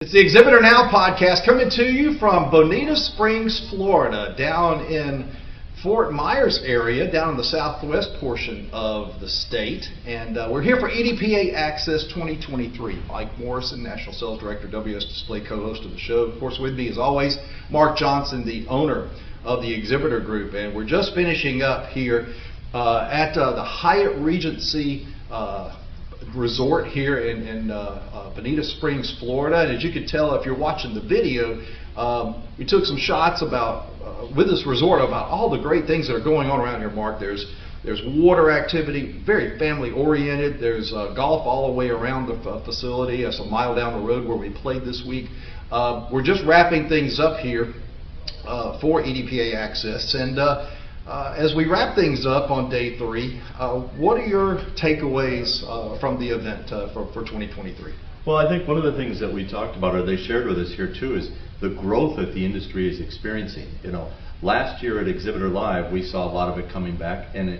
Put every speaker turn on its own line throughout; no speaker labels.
It's the Exhibitor Now podcast coming to you from Bonita Springs, Florida, down in Fort Myers area, down in the southwest portion of the state. And we're here for EDPA Access 2023. Mike Morrison, National Sales Director, WS Display, co-host of the show. Of course, with me as always, Mark Johnson, the owner of the Exhibitor Group. And we're just finishing up here at the Hyatt Regency resort here in Bonita Springs, Florida. And as you can tell if you're watching the video, we took some shots about with this resort about all the great things that are going on around here, Mark. There's water activity, very family oriented. There's golf all the way around the facility. That's a mile down the road where we played this week. We're just wrapping things up here for EDPA Access, and as we wrap things up on day 3, what are your takeaways from the event for 2023?
Well, I think one of the things that we talked about, or they shared with us here too, is the growth that the industry is experiencing. You know, last year at Exhibitor Live, we saw a lot of it coming back, and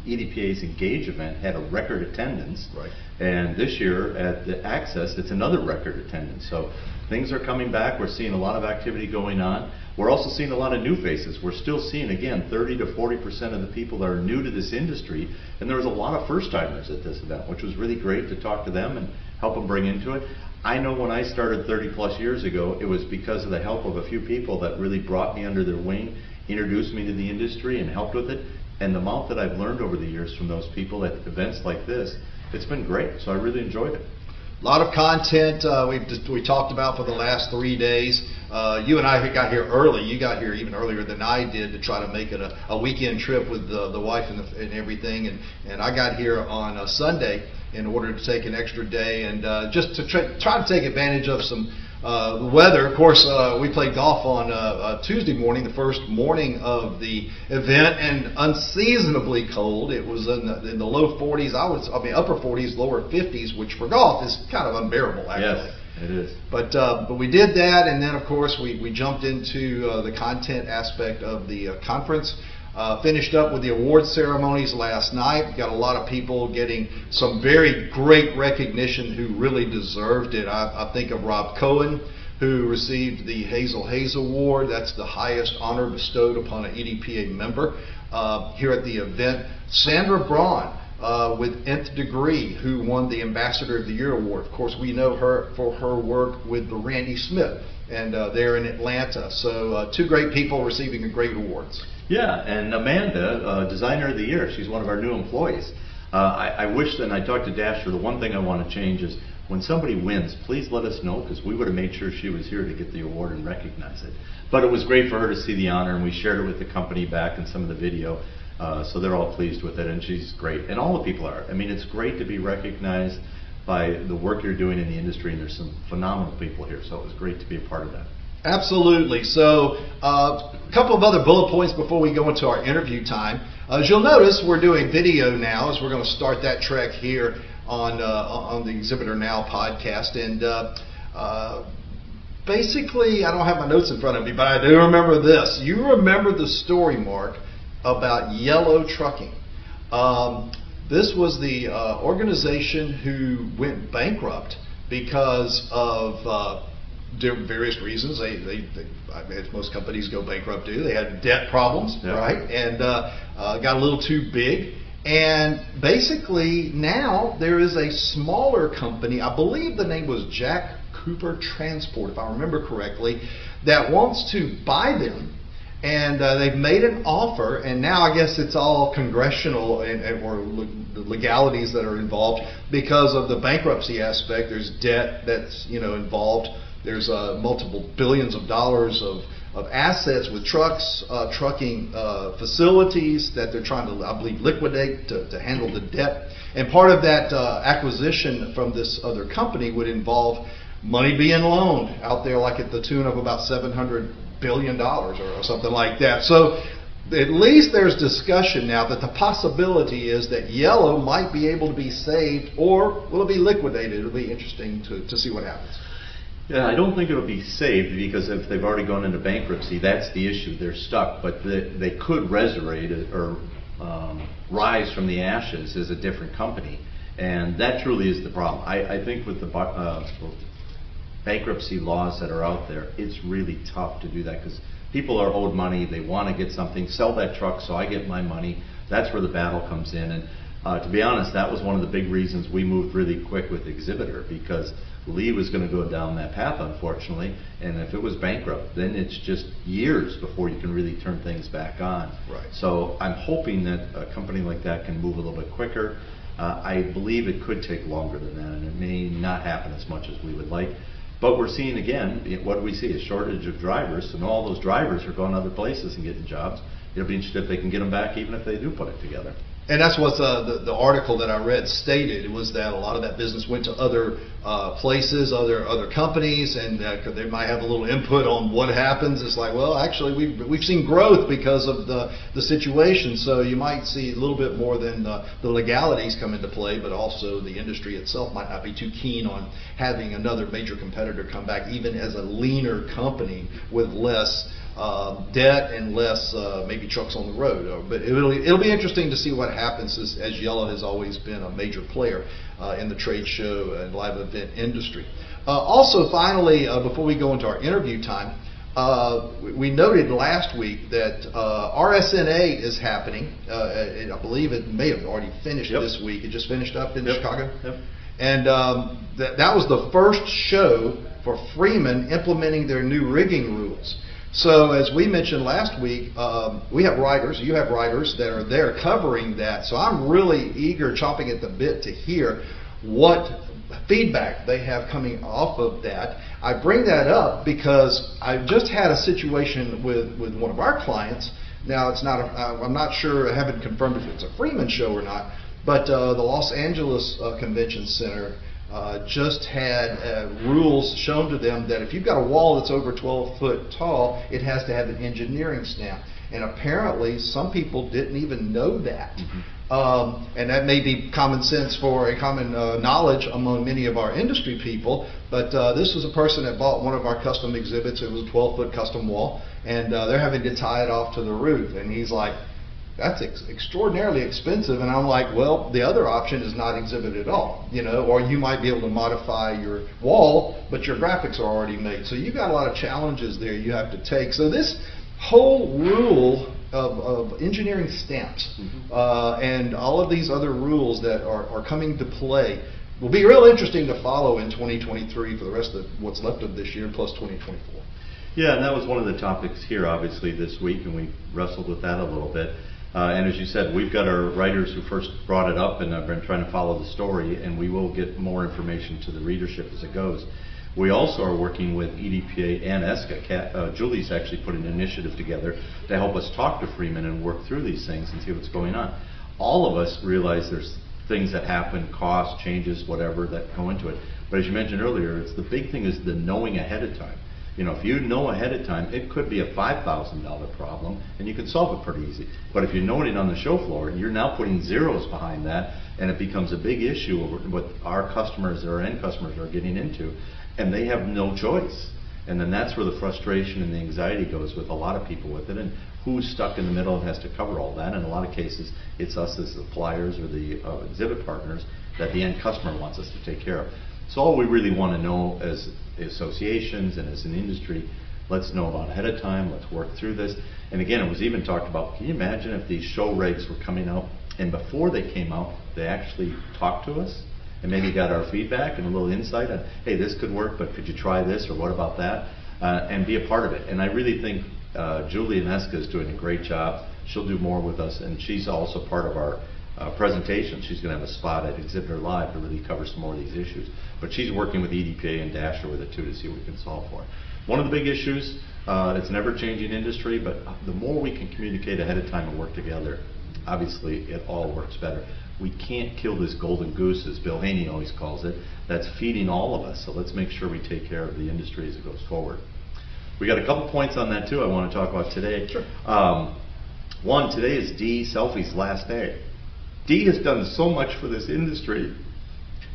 EDPA's Engage event had a record attendance.
Right. And
this year at the Access, it's another record attendance. So things are coming back. We're seeing a lot of activity going on. We're also seeing a lot of new faces. We're still seeing, again, 30 to 40% of the people that are new to this industry, and there was a lot of first-timers at this event, which was really great to talk to them and help them bring into it. I know when I started 30 plus years ago, it was because of the help of a few people that really brought me under their wing, introduced me to the industry and helped with it, and the amount that I've learned over the years from those people at events like this, it's been great, so I really enjoyed it.
A lot of content we talked about for the last 3 days. You and I got here early. You got here even earlier than I did to try to make it a weekend trip with the wife and everything. And I got here on a Sunday in order to take an extra day and just to try to take advantage of some weather. Of course, we played golf on Tuesday morning, the first morning of the event, and unseasonably cold. It was in the low 40s. Upper 40s, lower 50s, which for golf is kind of unbearable, actually.
Yes, it is.
But we did that, and then of course we jumped into the content aspect of the conference. Finished up with the award ceremonies last night. Got a lot of people getting some very great recognition who really deserved it. I think of Rob Cohen, who received the Hazel Hayes Award. That's the highest honor bestowed upon an EDPA member here at the event. Sandra Braun with Nth Degree, who won the Ambassador of the Year Award. Of course, we know her for her work with the Randy Smith, and they're in Atlanta. So 2 great people receiving great awards.
Yeah, and Amanda, Designer of the Year, she's one of our new employees. I wish, and I talked to Dasher, the one thing I want to change is when somebody wins, please let us know, because we would have made sure she was here to get the award and recognize it. But it was great for her to see the honor, and we shared it with the company back in some of the video, so they're all pleased with it, and she's great. And all the people are. I mean, it's great to be recognized by the work you're doing in the industry, and there's some phenomenal people here, so it was great to be a part of that.
Absolutely. So a couple of other bullet points before we go into our interview time. As you'll notice, we're doing video now, as we're going to start that trek here on the Exhibitor Now podcast. And basically, I don't have my notes in front of me, but I do remember this. You remember the story, Mark, about Yellow Trucking. This was the organization who went bankrupt because of various reasons. As most companies go bankrupt do. They had debt problems, yeah. Right? And got a little too big. And basically now there is a smaller company, I believe the name was Jack Cooper Transport, if I remember correctly, that wants to buy them. And they've made an offer, and now I guess it's all congressional or the legalities that are involved because of the bankruptcy aspect. There's debt that's involved. There's multiple billions of dollars of assets with trucking facilities that they're trying to, I believe, liquidate to handle the debt. And part of that acquisition from this other company would involve money being loaned out there, like at the tune of about $700 billion or something like that. So at least there's discussion now that the possibility is that Yellow might be able to be saved, or will it be liquidated? It'll be interesting to see what happens.
Yeah, I don't think it'll be saved, because if they've already gone into bankruptcy, that's the issue. They're stuck, but they could resurrect or rise from the ashes as a different company, and that truly is the problem. I think with the bankruptcy laws that are out there, it's really tough to do that because people are owed money, they want to get something, sell that truck so I get my money. That's where the battle comes in. And to be honest, that was one of the big reasons we moved really quick with EXHIBITOR, because Lee was going to go down that path, unfortunately, and if it was bankrupt, then it's just years before you can really turn things back on.
Right.
So I'm hoping that a company like that can move a little bit quicker. I believe it could take longer than that, and it may not happen as much as we would like. But we're seeing, again, what do we see? A shortage of drivers, and all those drivers are going other places and getting jobs. It'll be interesting if they can get them back, even if they do put it together.
And that's what the article that I read stated, was that a lot of that business went to other places, other companies, and they might have a little input on what happens. It's like, well, actually, we've seen growth because of the situation. So you might see a little bit more than the legalities come into play, but also the industry itself might not be too keen on having another major competitor come back, even as a leaner company with less debt and less maybe trucks on the road. But it'll be interesting to see what happens as Yellow has always been a major player in the trade show and live event industry. Also, finally, before we go into our interview time, we noted last week that RSNA is happening. I believe it may have already finished this week. It just finished up in Chicago.
Yep.
And that was the first show for Freeman implementing their new rigging rules. So as we mentioned last week, we have writers, you have writers that are there covering that. So I'm really eager, chomping at the bit to hear what feedback they have coming off of that. I bring that up because I just had a situation with one of our clients. Now it's not, I'm not sure, I haven't confirmed if it's a Freeman show or not, but the Los Angeles Convention Center just had rules shown to them that if you've got a wall that's over 12 foot tall, it has to have an engineering stamp. And apparently some people didn't even know that. And that may be common sense for a common knowledge among many of our industry people, but this was a person that bought one of our custom exhibits. It was a 12-foot custom wall, and they're having to tie it off to the roof. And he's like, that's extraordinarily expensive. And I'm like, well, the other option is not exhibit at all, you know, or you might be able to modify your wall, but your graphics are already made. So you've got a lot of challenges there you have to take. So this whole rule of engineering stamps and all of these other rules that are coming to play will be real interesting to follow in 2023 for the rest of what's left of this year, plus 2024.
Yeah, and that was one of the topics here, obviously, this week, and we wrestled with that a little bit. And as you said, we've got our writers who first brought it up and have been trying to follow the story, and we will get more information to the readership as it goes. We also are working with EDPA and ESCA. Julie's actually put an initiative together to help us talk to Freeman and work through these things and see what's going on. All of us realize there's things that happen, costs, changes, whatever, that go into it. But as you mentioned earlier, it's the big thing is the knowing ahead of time. You know, if you know ahead of time, it could be a $5,000 problem, and you can solve it pretty easy. But if you're knowing it on the show floor, you're now putting zeros behind that, and it becomes a big issue of what our customers, our end customers, are getting into, and they have no choice. And then that's where the frustration and the anxiety goes with a lot of people with it, and who's stuck in the middle and has to cover all that. In a lot of cases, it's us as suppliers or the exhibit partners that the end customer wants us to take care of. So all we really want to know as associations and as an industry, let's know about ahead of time, let's work through this. And again, it was even talked about, can you imagine if these show regs were coming out and before they came out, they actually talked to us and maybe got our feedback and a little insight on, hey, this could work, but could you try this, or what about that, and be a part of it. And I really think Julie Kagy is doing a great job. She'll do more with us, and she's also part of our presentation. She's going to have a spot at EXHIBITOR Live to really cover some more of these issues. But she's working with EDPA and Dasher with it too to see what we can solve for. One of the big issues, it's an ever-changing industry, but the more we can communicate ahead of time and work together, obviously it all works better. We can't kill this golden goose, as Bill Haney always calls it, that's feeding all of us. So let's make sure we take care of the industry as it goes forward. We got a couple points on that too I want to talk about today.
Sure.
One, today is Dee Selfie's last day. Dee has done so much for this industry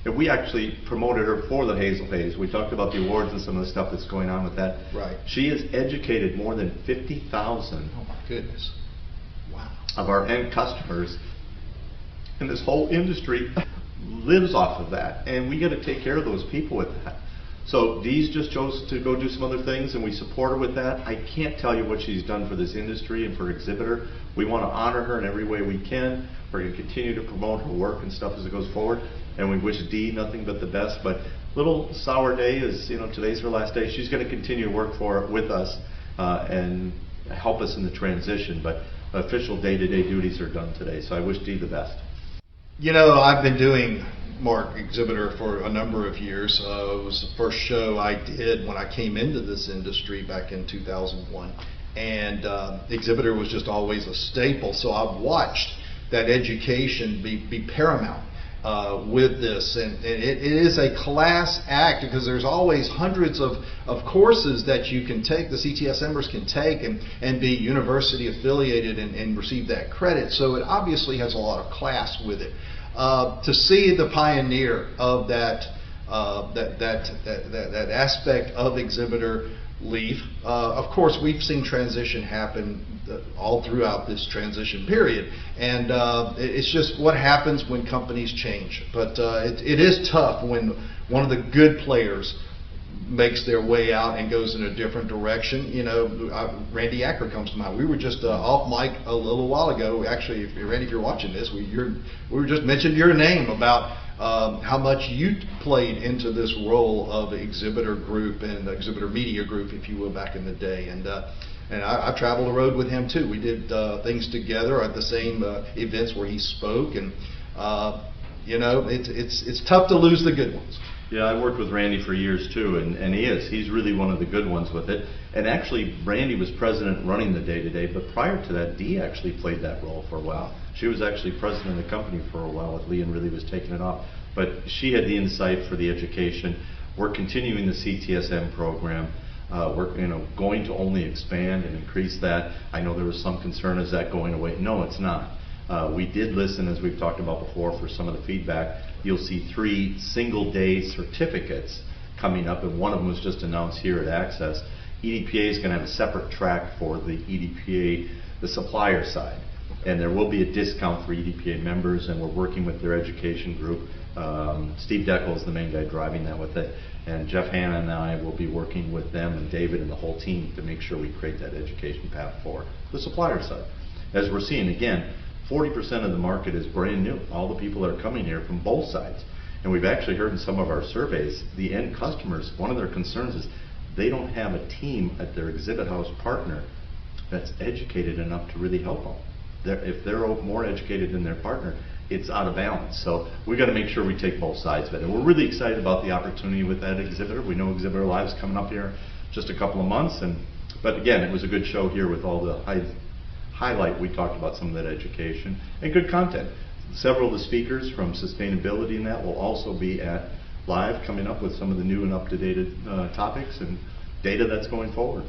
that we actually promoted her for the Hazel Haze. We talked about the awards and some of the stuff that's going on with that.
Right.
She has educated more than 50,000
Oh my goodness. Wow.
of our end customers, and this whole industry lives off of that, and we got to take care of those people with that. So Dee's just chose to go do some other things, and we support her with that. I can't tell you what she's done for this industry and for Exhibitor. We want to honor her in every way we can. We're going to continue to promote her work and stuff as it goes forward, and we wish Dee nothing but the best. But little sour day is, today's her last day. She's going to continue to work with us and help us in the transition, but official day-to-day duties are done today. So I wish Dee the best.
I've been doing Mark Exhibitor for a number of years. It was the first show I did when I came into this industry back in 2001, and Exhibitor was just always a staple. So I've watched that education be paramount with this, and it is a class act because there's always hundreds of courses that you can take, the CTS members can take and be university affiliated and receive that credit. So it obviously has a lot of class with it. To see the pioneer of that aspect of Exhibitor leave. Of course, we've seen transition happen all throughout this transition period, and it's just what happens when companies change. But it is tough when one of the good players makes their way out and goes in a different direction. Randy Acker comes to mind. We were just off mic a little while ago. Actually, Randy, if you're watching this, we were just mentioned your name about how much you played into this role of Exhibitor Group and Exhibitor Media Group, if you will, back in the day. And I traveled the road with him too. We did things together at the same events where he spoke, and it's tough to lose the good ones.
Yeah, I worked with Randy for years too, and he's really one of the good ones with it. And actually, Randy was president running the day-to-day, but prior to that, Dee actually played that role for a while. She was actually president of the company for a while with Lee, and really was taking it off. But she had the insight for the education. We're continuing the CTSM program. We're going to only expand and increase that. I know there was some concern, is that going away? No, it's not. We did listen, as we've talked about before, for some of the feedback. You'll see 3 single-day certificates coming up, and one of them was just announced here at Access. EDPA is going to have a separate track for the EDPA, the supplier side, and there will be a discount for EDPA members, and we're working with their education group. Steve Deckel is the main guy driving that with it, and Jeff Hanna and I will be working with them and David and the whole team to make sure we create that education path for the supplier side. As we're seeing, again, 40% of the market is brand new. All the people that are coming here from both sides. And we've actually heard in some of our surveys, the end customers, one of their concerns is they don't have a team at their exhibit house partner that's educated enough to really help them. If they're more educated than their partner, it's out of balance. So we've got to make sure we take both sides of it. And we're really excited about the opportunity with that exhibitor. We know Exhibitor Live's coming up here just a couple of months. But again, it was a good show here with all the highlight. We talked about some of that education and good content. Several of the speakers from sustainability and that will also be at Live, coming up with some of the new and up-to-date topics and data that's going forward.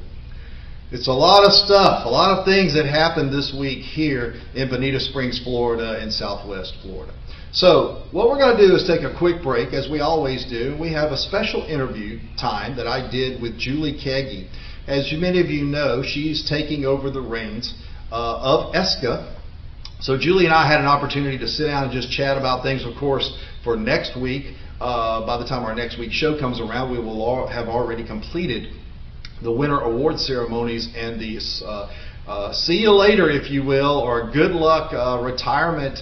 It's a lot of stuff, a lot of things that happened this week here in Bonita Springs, Florida and Southwest Florida. So what we're going to do is take a quick break, as we always do. We have a special interview time that I did with Julie Kagy. As many of you know, she's taking over the reins of ESCA. So Julie and I had an opportunity to sit down and just chat about things. Of course, for next week, by the time our next week's show comes around, we will have already completed the winter award ceremonies and the see you later, if you will, or good luck retirement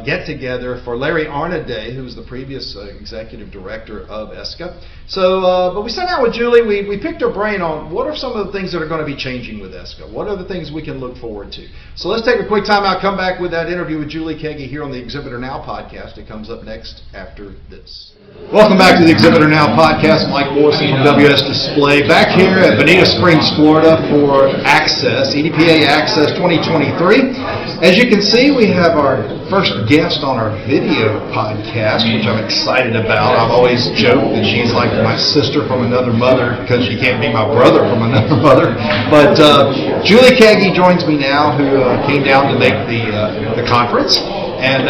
get-together for Larry Arnaday, who's the previous executive director of ESCA. So, but we sat down with Julie. We picked her brain on what are some of the things that are going to be changing with ESCA. What are the things we can look forward to? So let's take a quick time out, come back with that interview with Julie Kagy here on the Exhibitor Now podcast. It comes up next after this. Welcome back to the Exhibitor Now podcast. Mike Morrison from WS Display, back here at Bonita Springs, Florida for Access, EDPA Access 2023. As you can see, we have our first guest on our video podcast, which I'm excited about. I've always joked that she's like my sister from another mother because she can't be my brother from another mother. But Julie Kagy joins me now, who came down to make the conference. And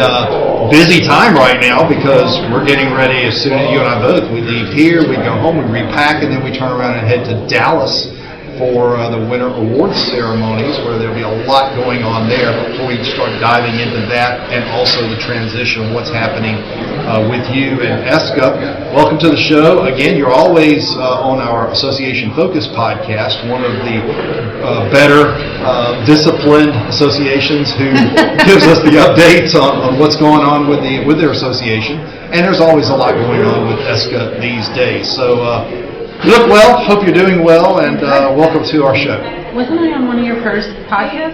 busy time right now because we're getting ready as soon as you and I both, we leave here, we go home, we repack, and then we turn around and head to Dallas for the winter awards ceremonies, where there'll be a lot going on there before we start diving into that, and also the transition of what's happening with you and ESCA. Welcome to the show. Again, you're always on our Association Focus podcast, one of the better disciplined associations who gives us the updates on what's going on with their association. And there's always a lot going on with ESCA these days. So you look well, hope you're doing well, and welcome to our show.
Wasn't I on one of your first podcasts?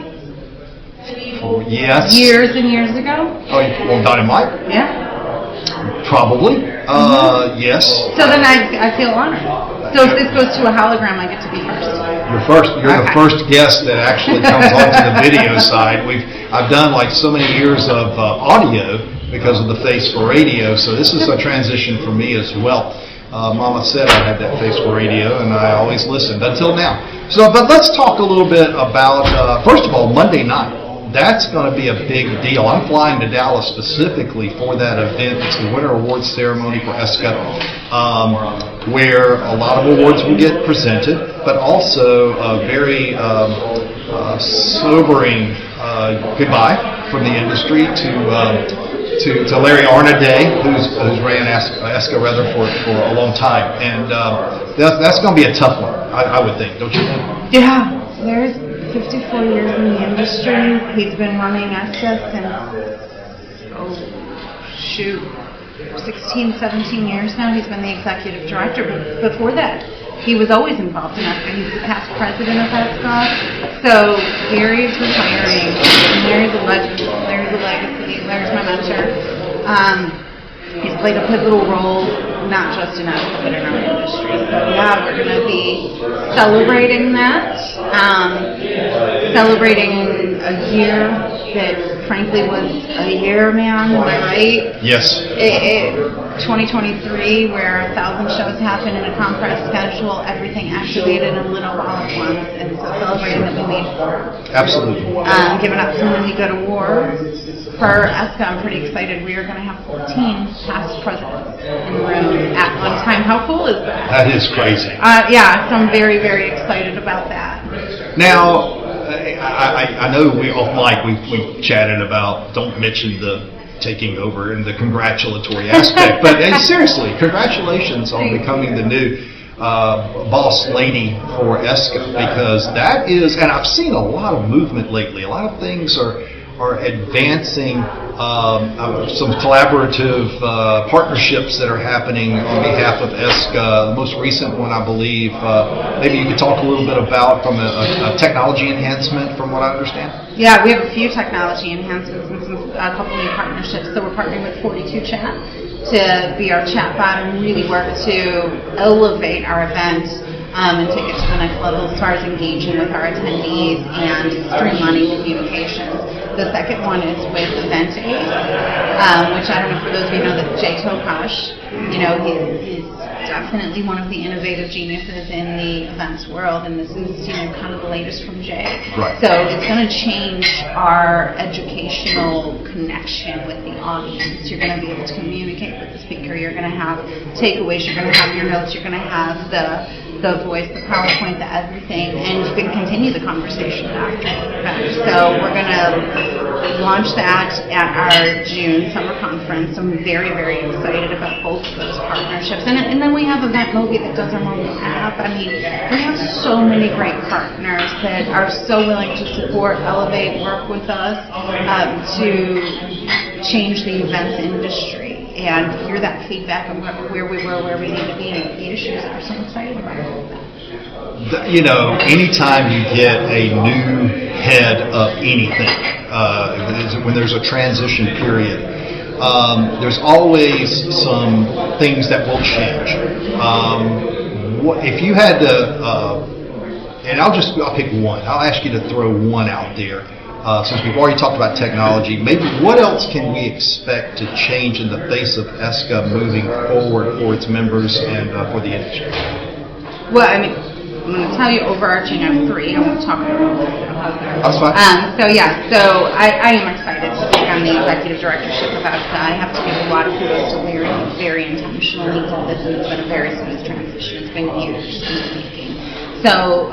Oh, yes.
Years and years ago?
Oh, well, Dynamite?
Yeah.
Probably. Yes.
So then I feel honored. So if this goes to a hologram, I get to be first.
You're the first guest that actually comes onto the video side. I've done like so many years of audio because of the face for radio, so this is a transition for me as well. Mama said I had that face for radio, and I always listened until now. So, but let's talk a little bit about, first of all, Monday night. That's going to be a big deal. I'm flying to Dallas specifically for that event. It's the Winter Awards ceremony for ESCA, where a lot of awards will get presented, but also a very sobering goodbye from the industry to Larry Arnaday, who's ran ESCA for a long time, and that's going to be a tough one, I would think, don't you think?
Yeah, there's 54 years in the industry. He's been running ESCA since 16, 17 years now. He's been the executive director, but before that, he was always involved in ESCA. He's the past president of ESCA. So Larry's retiring, and Larry's a legend. Larry's a legacy. Larry's my mentor. He's played a pivotal role, not just in ESCA, but in our industry. So yeah, we're going to be celebrating that. Celebrating a year that frankly was a year, man. Am I right?
Yes.
2023, where 1,000 shows happen in a compressed schedule, everything activated and lit up all at once, and so celebrating that we made it.
Absolutely.
Giving up some really good awards. For ESCA, I'm pretty excited. We are going to have 14 past presidents in the room at one time. How cool is that?
That is crazy.
Yeah, so I'm very, very excited about that.
Now, I know we off mic we chatted about don't mention the taking over and the congratulatory aspect, but seriously, congratulations on becoming the new boss lady for ESCA, because that is, and I've seen a lot of movement lately. A lot of things are advancing, some collaborative partnerships that are happening on behalf of ESCA. The most recent one, I believe, maybe you could talk a little bit about from a technology enhancement, from what I understand.
Yeah, we have a few technology enhancements and a couple new partnerships. So we're partnering with 42 Chat to be our chatbot and really work to elevate our event and take it to the next level as far as engaging with our attendees and streamlining communications. The second one is with Event Aid, which I don't know, for those of you who know that Jay Tokash, he's definitely one of the innovative geniuses in the events world, and this is, kind of the latest from Jay.
Right.
So it's going to change our educational connection with the audience. You're going to be able to communicate with the speaker. You're going to have takeaways. You're going to have your notes. You're going to have the voice, the PowerPoint, the everything, and you can continue the conversation after the event. So we're going to launch that at our June summer conference. I'm very, very excited about both of those partnerships. And then we have Event Mobi that does our mobile app. I mean, we have so many great partners that are so willing to support, elevate, work with us to change the events industry and hear that feedback on where we were, where we need to be, and the issues that we're so excited about.
Anytime you get a new head of anything, when there's a transition period, there's always some things that will change. If you had to, and I'll pick one. I'll ask you to throw one out there. Since we've already talked about technology, maybe what else can we expect to change in the face of ESCA moving forward for its members and for the industry?
Well, I mean, I'm going to tell you overarching, I have three. I won't talk about all of them.
That's fine.
So I am excited to take on the executive directorship of ESCA. I have to give a lot of kudos to Larry. He's very intentional. He did this, and it's been a very smooth transition. It's been years in the making. So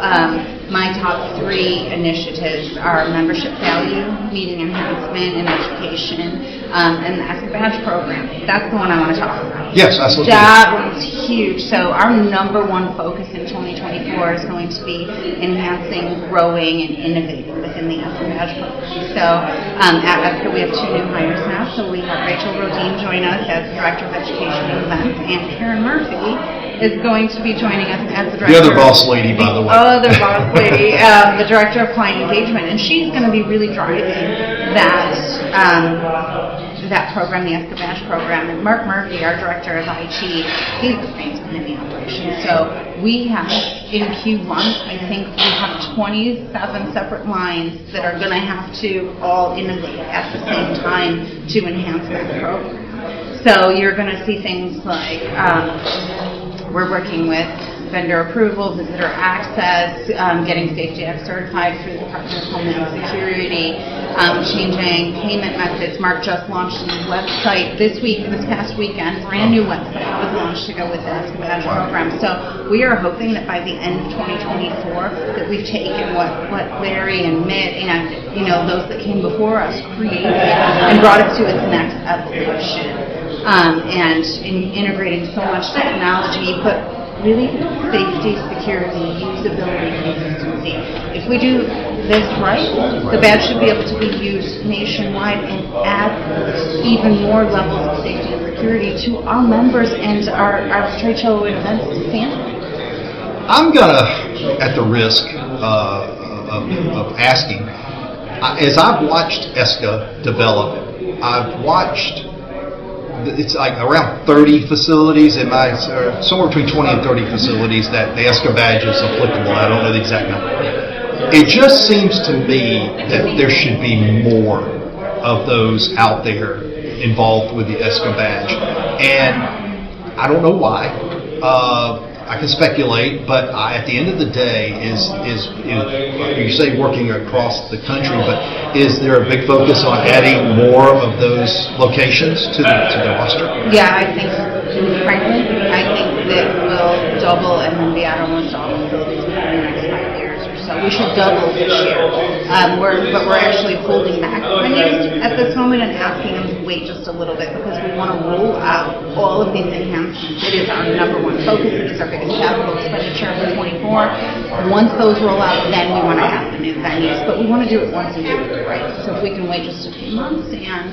my top 3 initiatives are membership value, meeting enhancement, and education, and the ESCA badge program. That's the one I want to talk about.
Yes, absolutely.
That one's huge. So our number 1 focus in 2024 is going to be enhancing, growing, and innovating within the ESCA badge program. So at ESCA we have 2 new hires now. So we have Rachel Rodine join us as Director of Education and Events, and Karen Murphy is going to be joining us as the Director.
The other boss lady, by the way.
Oh, the boss lady, the Director of Client Engagement, and she's going to be really driving that program, the ESCA badge program. And Mark Murphy, our Director of IT, he's the brains behind the operation. So we have, in Q1, I think we have 27 separate lines that are going to have to all innovate at the same time to enhance that program. So you're going to see things like we're working with vendor approval, visitor access, getting Safety Act certified through the Department of Homeland Security, changing payment methods. Mark just launched a new website this past weekend, brand new website was launched to go with the ESCA badge program. So we are hoping that by the end of 2024 that we've taken what Larry and Mitt and those that came before us created and brought it to its next evolution. And in integrating so much technology, but really safety, security, usability, consistency. If we do this right, the badge should be able to be used nationwide and add even more levels of safety and security to our members and our trade show and events family.
I'm gonna, at the risk of asking, as I've watched ESCA develop, I've watched. It's like around 30 facilities somewhere between 20 and 30 facilities that the ESCA badge is applicable. I don't know the exact number. It just seems to me that there should be more of those out there involved with the ESCA badge. And I don't know why. I can speculate, but at the end of the day, you say working across the country, but is there a big focus on adding more of those locations to the roster?
Yeah, I think, frankly, that we'll double and then be at almost all facilities within the next 5 years or so. We should double this year. But we're actually holding back venues at this moment and asking them to wait just a little bit because we want to roll out all of these enhancements. It is our number 1 focus. It is our biggest capital expenditure for 24. Once those roll out, then we want to add the new venues. But we want to do it once and do it right. So if we can wait just a few months and,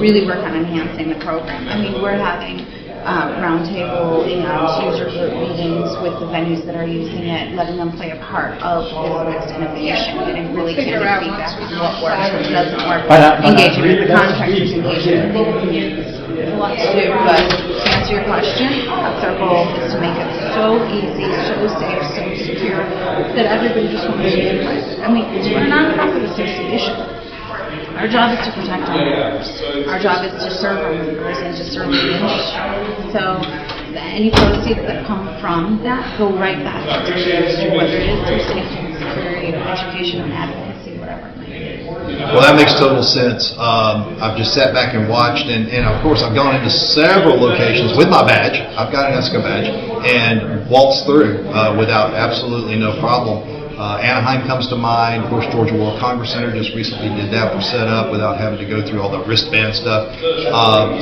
really work on enhancing the program. I mean, we're having roundtable and user group meetings with the venues that are using it, letting them play a part of this next innovation, getting really candid feedback on what works, what doesn't work, engaging with the contractors, engaging with the communities. There's a lot to do, but to answer your question, that's our goal, is to make it so easy, so safe, so secure, that everybody just wants to be invited. I mean, we're a nonprofit association. Our job is to protect our members. Our job is to serve our members and to serve the industry. So any proceeds that come from that go right back into the industry, whether it is through safety and security or education and advocacy, whatever it might be.
Well, that makes total sense. I've just sat back and watched, and of course I've gone into several locations with my badge. I've got an ESCA badge, and waltzed through without absolutely no problem. Anaheim comes to mind. Of course, Georgia World Congress Center just recently did that for setup without having to go through all the wristband stuff.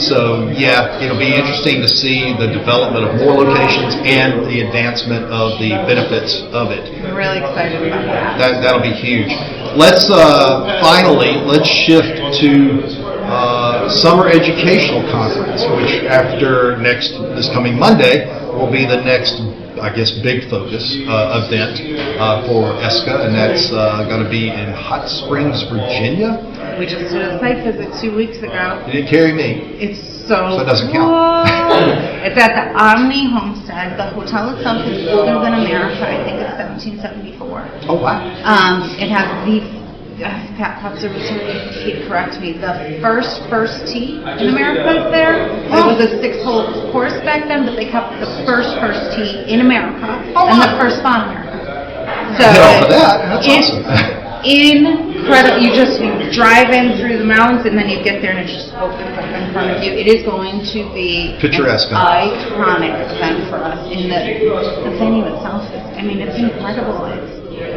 So, yeah, it'll be interesting to see the development of more locations and the advancement of the benefits of it.
We're really excited about that.
That'll be huge. Let's shift to Summer Educational Conference, which after this coming Monday will be the next, I guess, big focus event for ESCA, and that's going to be in Hot Springs, Virginia.
We just did a site visit 2 weeks ago.
You didn't carry me.
It's so
it doesn't count.
It's at the Omni Homestead. The hotel itself is older than America. I think it's 1774.
Oh, wow.
It has Pat Potzer, correct me, the first tee in America is there. It was a 6-hole course back then, but they kept the first tee in America and the first spot in America. So
that's awesome.
Incredible. You drive in through the mountains and then you get there and it just opens up in front of you. It is going to be
picturesque,
an iconic event for us. The venue itself is mean, it's incredible.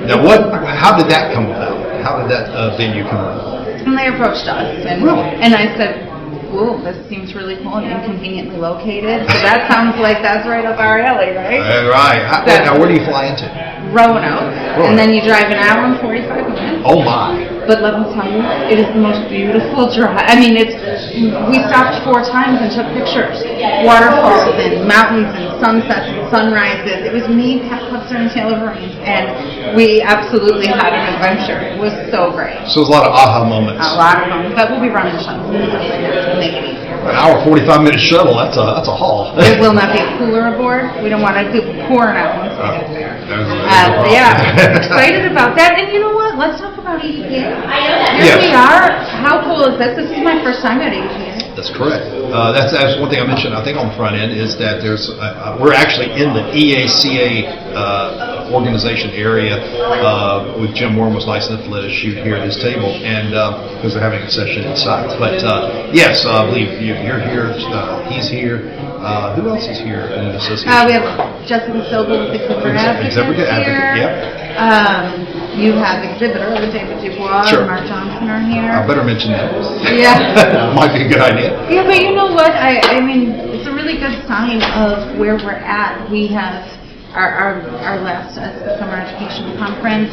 Now, how did that come about? How did that venue come about?
And they approached us, and I said, "Whoa, this seems really cool and inconveniently located. So that sounds like that's right up our alley, right?"
Right. Now, where do you fly into?
Roanoke, and then you drive an hour and 45 minutes.
Oh my!
But let me tell you, it is the most beautiful drive. I mean, we stopped 4 times and took pictures. Waterfalls and mountains and sunsets and sunrises. It was me, Pat Putzer, and Taylor Vereen, and we absolutely had an adventure. It was so great.
So there's a lot of aha moments.
A lot of them, but we'll be running shuttles and stuff like that to make it easier.
An hour 45-minute shuttle. That's a haul.
There will not be a cooler aboard. We don't want to do pouring out once we get there. Yeah, excited about that. And you know what? Let's talk about EDPA. Here we are. How cool is this? This is my first time at EDPA.
That's correct. That's one thing I mentioned, I think, on the front end is that we're actually in the EACA organization area with Jim Warren was nice enough to let us shoot here at his table, and because they're having a session inside. But yes, I believe you're here. He's here. Who else is here in the association?
We have Jessica Silva with Exhibitor Advocate here.
Yep.
You have Exhibitor with David Dubois and Mark Johnson are here.
I better mention that.
Yeah.
Might be a good idea.
Yeah, but you know what? I mean, it's a really good sign of where we're at. We have our last summer education conference.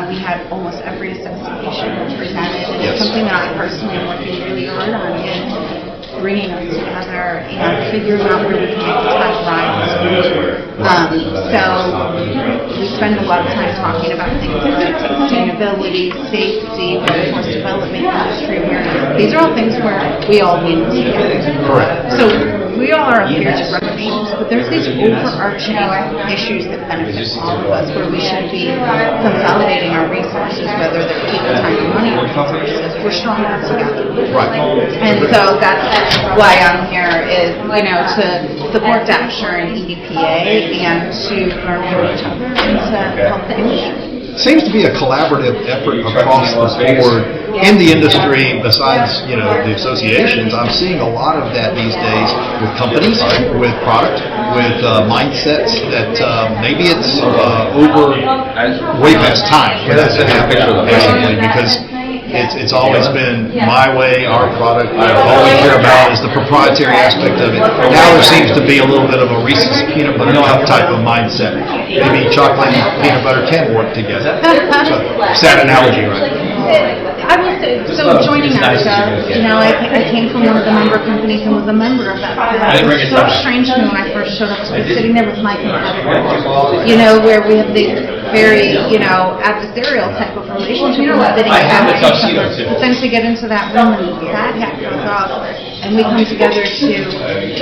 We had almost every association represented, and it's something that I personally am working really hard on is bringing us together and figuring out where we can make the tide rise. So we spend a lot of time talking about things like sustainability, safety, workforce development, industry awareness. These are all things where we all win together.
Correct.
So we all are up here to run issues, but there's these overarching issues that benefit all of us where we should be consolidating our resources, whether they're people, time, or money, or resources. We're stronger together.
Right.
And so that's why I'm here is, to support Dasher and EDPA and to learn from each other and to help the industry.
Seems to be a collaborative effort across the board in the industry. Besides, the associations, I'm seeing a lot of that these days with companies, with product, with mindsets that maybe it's over way past time for that to happen, basically, because it's always been my way, our product. All we care about is the proprietary aspect of it. Now there seems to be a little bit of a Reese's peanut butter cup type of mindset. Maybe chocolate and peanut butter can work together. Sad analogy, right?
I will say, so joining ASHA, I came from one of the member companies and was a member of that. It was so strange to me when I first showed up to be sitting there with my competitor, where we have these very, adversarial type of relationship with sitting at each other. But then to get into that room and that hat goes off, and we come together to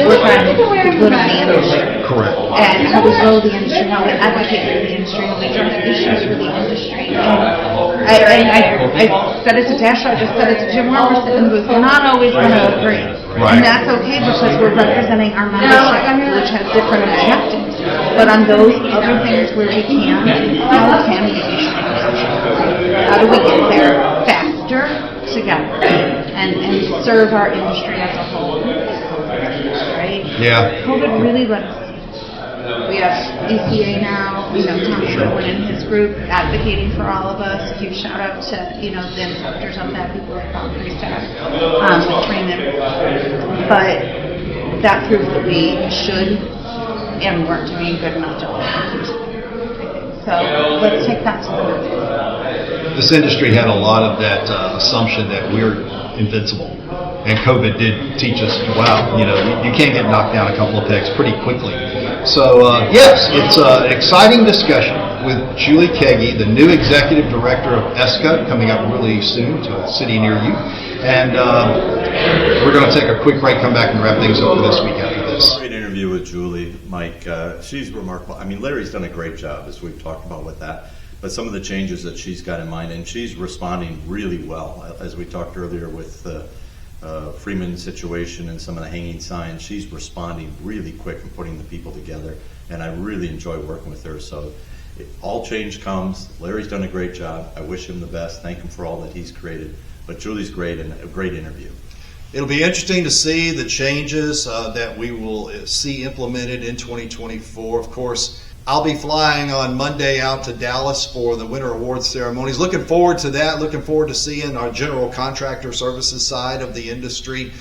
work on the good of the industry.
Correct.
And how we grow the industry, how we advocate for the industry, how we drive issues for the industry. I said it to Dasha, I just said it to Jim Warren, we're not always going to agree.
Right.
And that's okay because we're representing our membership, which has different objectives. But on those other things where we can, how can we be stronger? How do we get there faster together and serve our industry as a whole? Right?
Yeah.
COVID really let us. We have EPA now, Tom Sherwood and his group advocating for all of us. Huge shout out to, the instructors of that, people like Bob Priestack, with Raymond. But that proves that we should and weren't doing good enough job. So let's take that to the next level.
This industry had a lot of that assumption that we're invincible. And COVID did teach us, wow, you can't get knocked down a couple of pegs pretty quickly. So, yes, it's an exciting discussion with Julie Kagy, the new Executive Director of ESCA, coming up really soon to a city near you. And we're going to take a quick break, come back and wrap things up for this week after this.
Great interview with Julie, Mike. She's remarkable. I mean, Larry's done a great job, as we've talked about with that. But some of the changes that she's got in mind, and she's responding really well, as we talked earlier with the Freeman situation and some of the hanging signs. She's responding really quick and putting the people together, and I really enjoy working with her. So all change comes. Larry's done a great job. I wish him the best. Thank him for all that he's created. But Julie's great, and a great interview.
It'll be interesting to see the changes that we will see implemented in 2024. Of course, I'll be flying on Monday out to Dallas for the Winter Awards ceremonies. Looking forward to that. Looking forward to seeing our general contractor services side of the industry.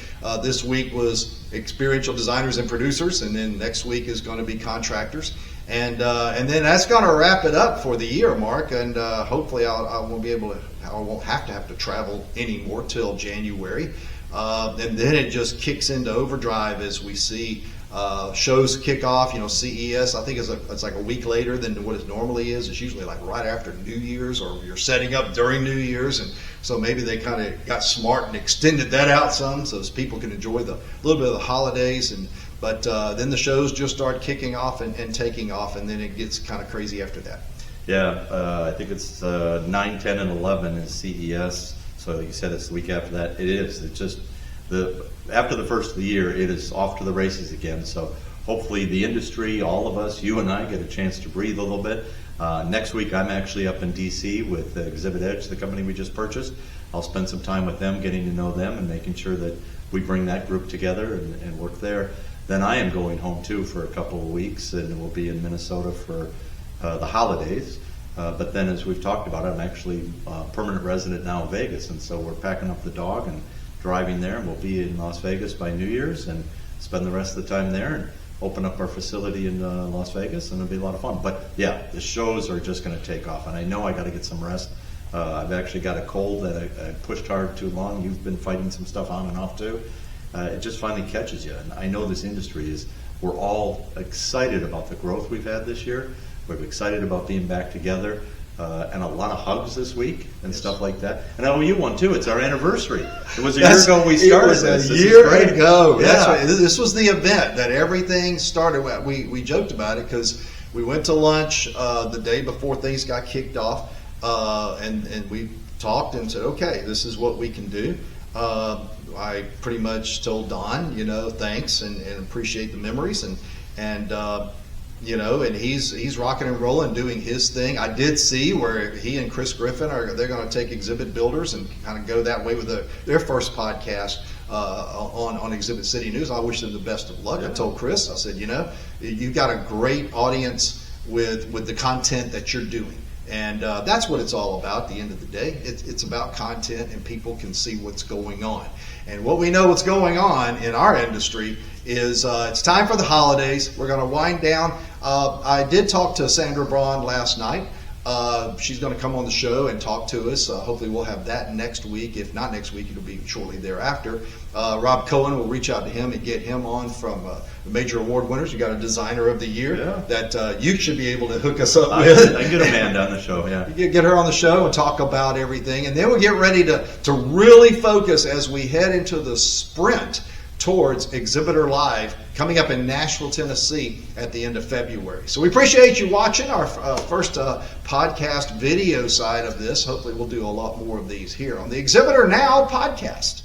This week was experiential designers and producers, and then next week is going to be contractors. And then that's going to wrap it up for the year, Mark. And hopefully I won't have to travel anymore till January. And then it just kicks into overdrive as we see shows kick off. CES, I think it's like a week later than what it normally is. It's usually like right after New Year's, or you're setting up during New Year's, and so maybe they kind of got smart and extended that out some so as people can enjoy the little bit of the holidays. But then the shows just start kicking off and taking off, and then it gets kind of crazy after that.
Yeah, I think it's 9, 10, and 11 is CES. So you said it's the week after that. It is. It's just after the first of the year, it is off to the races again. So hopefully the industry, all of us, you and I, get a chance to breathe a little bit. Next week, I'm actually up in D.C. with Exhibit Edge, the company we just purchased. I'll spend some time with them, getting to know them and making sure that we bring that group together and work there. Then I am going home too for a couple of weeks, and we'll be in Minnesota for the holidays. But then, as we've talked about, I'm actually a permanent resident now of Vegas, and so we're packing up the dog and driving there, and we'll be in Las Vegas by New Year's and spend the rest of the time there and open up our facility in Las Vegas, and it'll be a lot of fun. But yeah, the shows are just going to take off, and I know I got to get some rest. I've actually got a cold that I pushed hard too long. You've been fighting some stuff on and off too. It just finally catches you, and I know this industry we're all excited about the growth we've had this year. We're excited about being back together, and a lot of hugs this week and stuff like that. And I owe you one too. It's our anniversary. It was a year ago we started this.
It was a year ago.
Yeah.
That's right. This was the event that everything started. We joked about it because we went to lunch the day before things got kicked off, and we talked and said, okay, this is what we can do. I pretty much told Don, thanks and appreciate the memories, and he's rocking and rolling, doing his thing. I did see where he and Chris Griffin they're going to take Exhibit Builders and kind of go that way with their first podcast on Exhibit City News. I wish them the best of luck. Yeah. I told Chris, I said, you've got a great audience with the content that you're doing. And that's what it's all about at the end of the day. It's about content, and people can see what's going on. And what we know what's going on in our industry is it's time for the holidays. We're going to wind down. I did talk to Sandra Braun last night. She's going to come on the show and talk to us. Hopefully we'll have that next week. If not next week, it'll be shortly thereafter. Rob Cohen, will reach out to him and get him on from the major award winners. You got a designer of the year that you should be able to hook us up with.
I get Amanda on the show, yeah.
Get her on the show and talk about everything. And then we'll get ready to really focus as we head into the sprint towards Exhibitor Live coming up in Nashville, Tennessee at the end of February. So we appreciate you watching our first podcast video side of this. Hopefully we'll do a lot more of these here on the Exhibitor Now podcast.